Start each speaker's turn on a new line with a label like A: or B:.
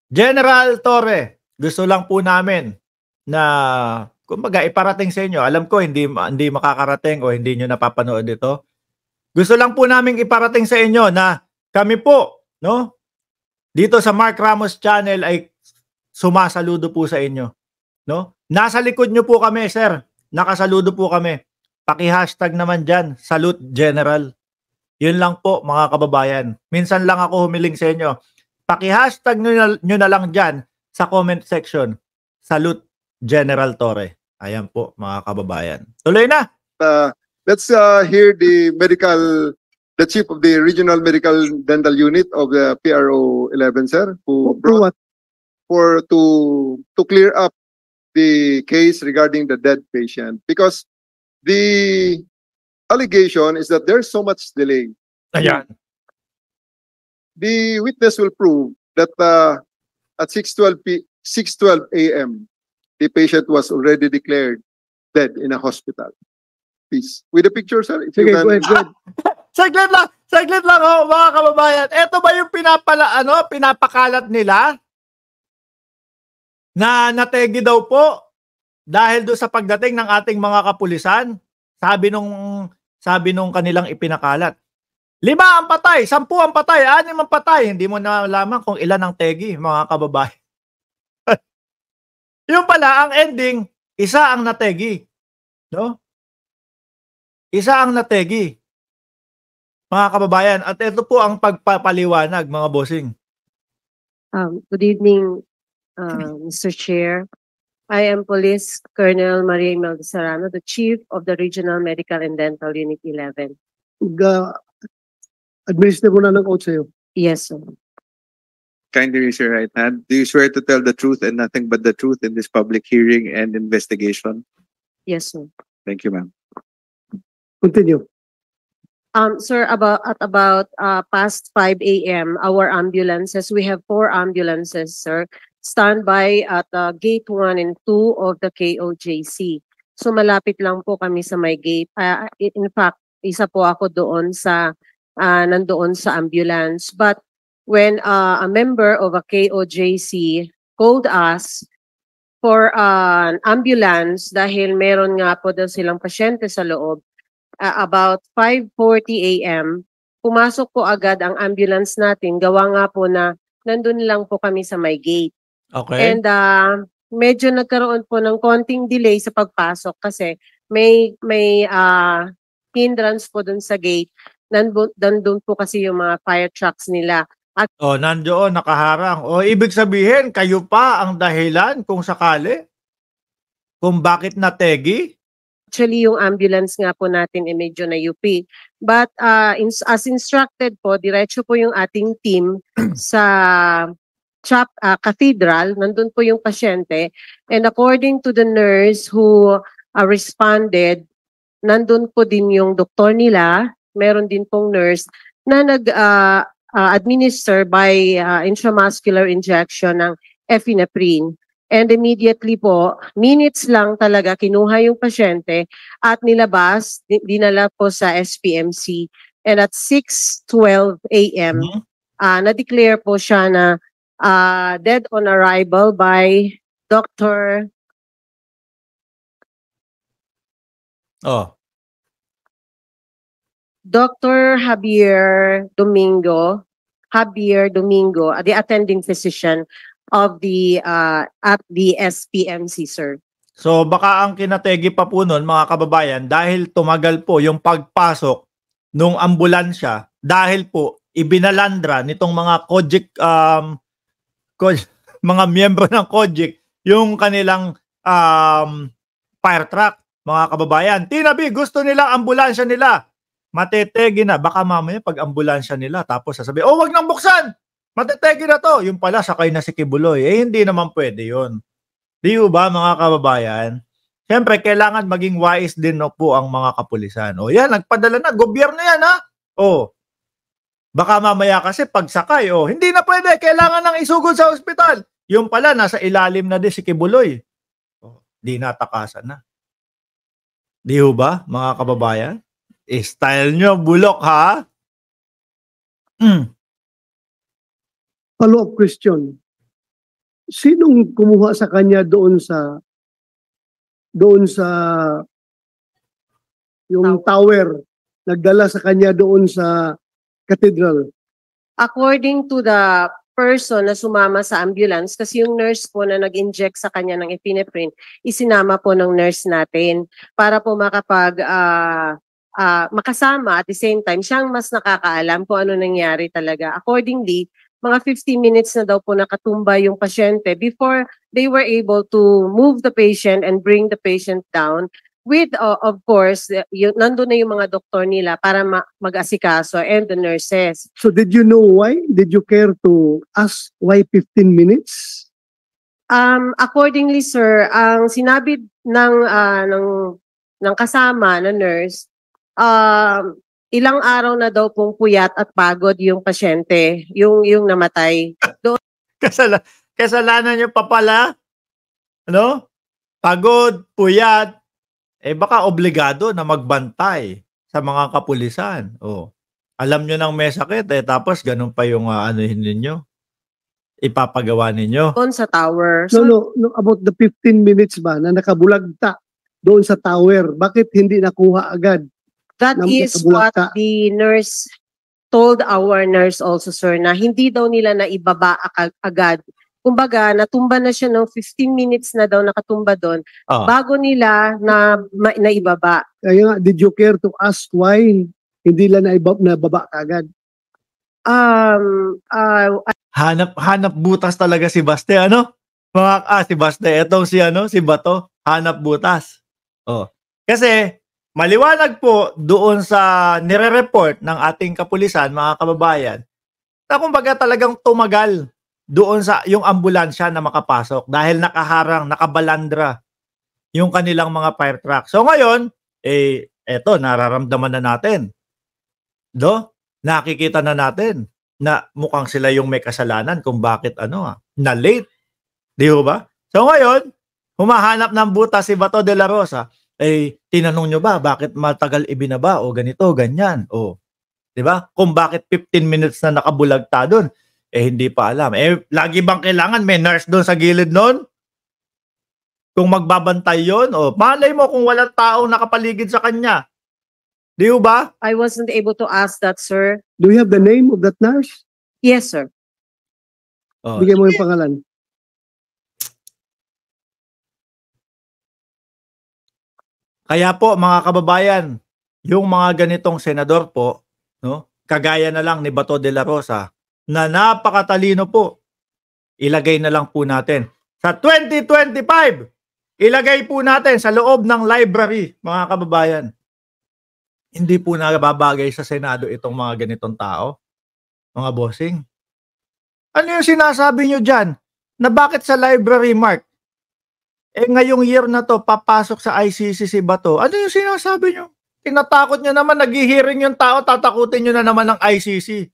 A: General Torre, gusto lang po namin na kumbaga iparating sa inyo. Alam ko hindi makakarating o hindi niyo napapanood ito. Gusto lang po naming iparating sa inyo na kami po, no, dito sa Mark Ramos Channel ay sumasaludo po sa inyo, no? Nasa likod niyo po kami, sir. Nakasaludo po kami. Paki-hashtag naman diyan, Salute General. Yun lang po mga kababayan. Minsan lang ako humiling sa inyo. Paki-hashtag nyo na lang dyan sa comment section. Salute General Torre. Ayan po mga kababayan. Tuloy na!
B: Let's hear the chief of the Regional Medical Dental Unit of the PRO 11, sir, who brought to clear up the case regarding the dead patient, because the allegation is that there's so much delay.
A: Ayan.
B: The witness will prove that at 6:12 a.m. the patient was already declared dead in a hospital. Please, with the picture, sir. If you can.
C: Go ahead.
A: Saglit lang oh, mga kababayan. Ito ba yung pinapakalat nila? Na nategi daw po dahil do sa pagdating ng ating mga kapulisan. Sabi nung kanilang ipinakalat. 5 ang patay, 10 ang patay, 6 ang patay. Hindi mo na malaman kung ilan ang tegi, mga kababayan. Yung pala, ang ending, isa ang nategi. No? Isa ang nategi. Mga kababayan, at ito po ang pagpapaliwanag, mga bossing.
C: Good evening, Mr. Chair. I am Police Colonel Maria Imelda Serrano, the Chief of the Regional Medical and Dental Unit 11.
D: Administer mo na ng oath sa'yo.
C: Yes, sir.
E: Kindly raise your right hand. Do you swear to tell the truth and nothing but the truth in this public hearing and investigation?
C: Yes, sir.
E: Thank you, ma'am.
D: Continue.
C: Sir, about past 5 a.m., our ambulances, we have 4 ambulances, sir, standby at gate 1 and 2 of the KOJC. So malapit lang po kami sa may gate. In fact, isa po ako doon sa nandoon sa ambulance. But when a member of a KOJC called us for an ambulance dahil meron nga po daw silang pasyente sa loob, about 5:40 a.m., pumasok po agad ang ambulance natin. Gawa nga po na nandun lang po kami sa may gate.
A: Okay.
C: And medyo nagkaroon po ng konting delay sa pagpasok kasi may hindrance po dun sa gate. Nandun po kasi yung mga fire trucks nila. At
A: nandoon, nakaharang. Ibig sabihin, kayo pa ang dahilan kung sakali? Kung bakit nategi?
C: actually, yung ambulance nga po natin ay medyo na UP. But as instructed po, diretso po yung ating team sa cathedral. Nandun po yung pasyente. And according to the nurse who responded, nandun po din yung doktor nila. Meron din pong nurse na nag-administer by intramuscular injection ng epinephrine. And immediately po, minutes lang talaga kinuha yung pasyente at nilabas, dinala po sa SPMC. And at 6:12 a.m., na-declare po siya na dead on arrival by Dr. Dr. Javier Domingo, the attending physician of the at the SPMC, sir.
A: So baka ang kinategi pa po nun, mga kababayan, dahil tumagal po yung pagpasok nung ambulansya, dahil po ibinalandra nitong mga mga miyembro ng COGIC yung kanilang fire truck, mga kababayan. Tinabi, gusto nila ambulansya nila. Matetegi na. Baka mamaya pag ambulansya nila, tapos sasabi, wag nang buksan! Matetegi na to. Yung pala, sakay na si Kibuloy. Hindi naman pwede yun. Di ba, mga kababayan? Siyempre, kailangan maging wise din po ang mga kapulisan. Yan, nagpadala na. Gobyerno yan, ha? Baka mamaya kasi pagsakay, hindi na pwede. Kailangan nang isugod sa ospital. Yung pala, nasa ilalim na din si Kibuloy. Di natakasan na. Di ba, mga kababayan? Style nyo, bulok, ha?
D: Follow-up question. Sinong kumuha sa kanya doon sa yung tower, nagdala sa kanya doon sa cathedral?
C: According to the person na sumama sa ambulance, kasi yung nurse po na nag-inject sa kanya ng epinephrine, isinama po ng nurse natin para po makasama at the same time, siyang mas nakakaalam kung ano nangyari talaga. Accordingly, mga 15 minutes na daw po nakatumba yung pasyente before they were able to move the patient and bring the patient down with, of course, nandun na yung mga doktor nila para mag-asikaso and the nurses.
D: So did you know why? Did you care to ask why 15 minutes?
C: Accordingly, sir, ang sinabi ng kasama na nurse, ilang araw na daw pong puyat at pagod yung pasyente, yung namatay.
A: Kasalanan niyo pa pala. Ano? Pagod, puyat. Baka obligado na magbantay sa mga kapulisan. Alam niyo nang may sakit, tapos ganun pa yung anuhin ninyo. Ipapagawa ninyo.
C: Doon sa tower.
D: No, about the 15 minutes ba na nakabulagta doon sa tower, bakit hindi nakuha agad?
C: That is what the nurse told our nurse also, sir, na hindi daw nila naibaba agad. Kumbaga, natumba na siya ng 15 minutes na daw nakatumba doon bago nila naibaba.
D: Kaya nga, did you care to ask why hindi lang nababa agad?
A: Hanap butas talaga si Baste, ano? Si Baste, etong si Bato, hanap butas. Kasi maliwanag po doon sa nire-report ng ating kapulisan, mga kababayan, na kumbaga talagang tumagal doon sa yung ambulansya na makapasok dahil nakaharang, nakabalandra yung kanilang mga fire truck. So ngayon, eto, nararamdaman na natin. Nakikita na natin na mukhang sila yung may kasalanan kung bakit na late. Di ba? So ngayon, humahanap ng butas si Bato de la Rosa. Tinanong nyo ba bakit matagal ibinaba o ganito, ganyan? Di ba? Kung bakit 15 minutes na nakabulagta doon, hindi pa alam. Lagi bang kailangan may nurse doon sa gilid noon? Kung magbabantay yun, malay mo kung walang taong nakapaligid sa kanya. Di ba?
C: I wasn't able to ask that, sir.
D: Do you have the name of that nurse?
C: Yes, sir.
D: Bigyan mo yung pangalan.
A: Kaya po, mga kababayan, yung mga ganitong senador po, kagaya na lang ni Bato de la Rosa, na napakatalino po, ilagay na lang po natin sa 2025, ilagay po natin sa loob ng library, mga kababayan. Hindi po nababagay sa Senado itong mga ganitong tao, mga bossing. Ano yung sinasabi nyo dyan? Na bakit sa library, Mark? Ngayong year na to, papasok sa ICC si Bato. Ano yung sinasabi nyo? Tinatakot nyo naman, nag-hearing yung tao, tatakutin nyo na naman ng ICC.